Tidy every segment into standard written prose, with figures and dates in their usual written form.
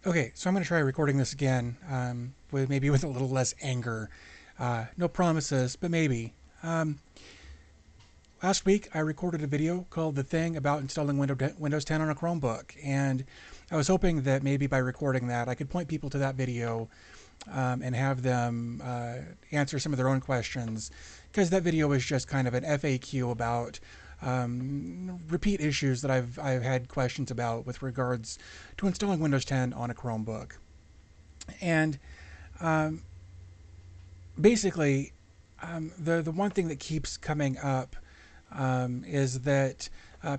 Okay, so I'm going to try recording this again, with a little less anger. No promises, but maybe. Last week I recorded a video called "The Thing About Installing Windows 10 on a Chromebook," and I was hoping that maybe by recording that I could point people to that video and have them answer some of their own questions, because that video was just kind of an FAQ about repeat issues that I've had questions about with regards to installing Windows 10 on a Chromebook. And um, basically, the one thing that keeps coming up is that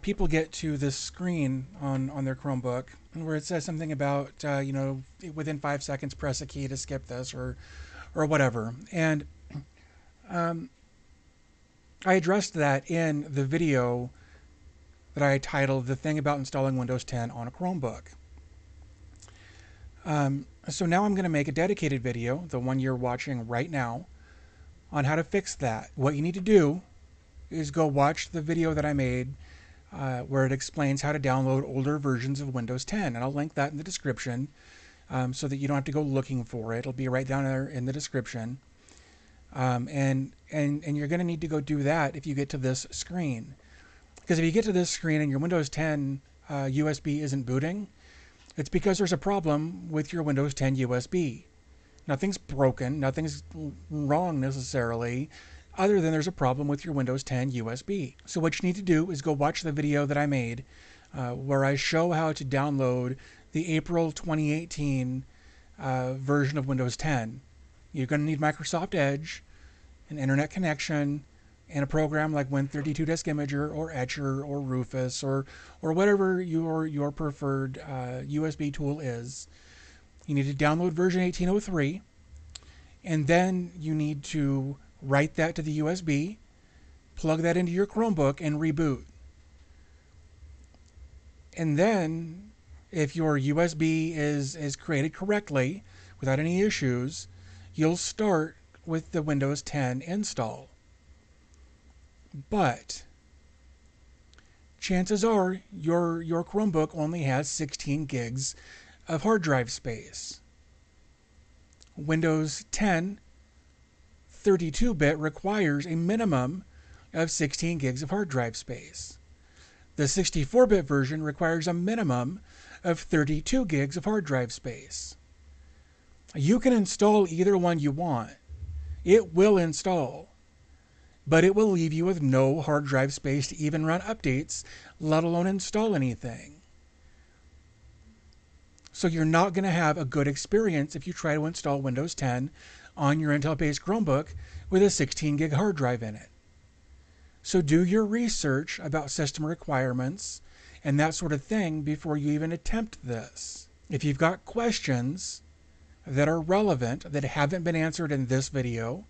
people get to this screen on their Chromebook where it says something about within 5 seconds press a key to skip this or whatever. And um, I addressed that in the video that I titled "The Thing About Installing Windows 10 on a Chromebook." So now I'm going to make a dedicated video, the one you're watching right now, on how to fix that. What you need to do is go watch the video that I made where it explains how to download older versions of Windows 10. And I'll link that in the description so that you don't have to go looking for it. It'll be right down there in the description. And you're going to need to go do that if you get to this screen. Because if you get to this screen and your Windows 10 USB isn't booting, it's because there's a problem with your Windows 10 USB. Nothing's broken, nothing's wrong necessarily, other than there's a problem with your Windows 10 USB. So what you need to do is go watch the video that I made where I show how to download the April 2018 version of Windows 10. You're going to need Microsoft Edge, an internet connection, and a program like Win32 Disk Imager or Etcher or Rufus or whatever your preferred USB tool is. You need to download version 1803, and then you need to write that to the USB, plug that into your Chromebook, and reboot. And then, if your USB is created correctly, without any issues, you'll start with the Windows 10 install. But chances are your Chromebook only has 16 gigs of hard drive space. Windows 10 32-bit requires a minimum of 16 gigs of hard drive space. The 64-bit version requires a minimum of 32 gigs of hard drive space. You can install either one you want. It will install, but it will leave you with no hard drive space to even run updates, let alone install anything. So you're not going to have a good experience if you try to install Windows 10 on your Intel-based Chromebook with a 16 gig hard drive in it. So do your research about system requirements and that sort of thing before you even attempt this. If you've got questions that are relevant that haven't been answered in this video,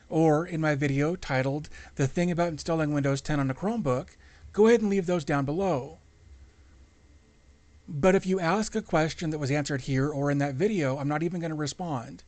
or in my video titled "The Thing About Installing Windows 10 on a Chromebook," go ahead and leave those down below. But if you ask a question that was answered here or in that video, I'm not even going to respond.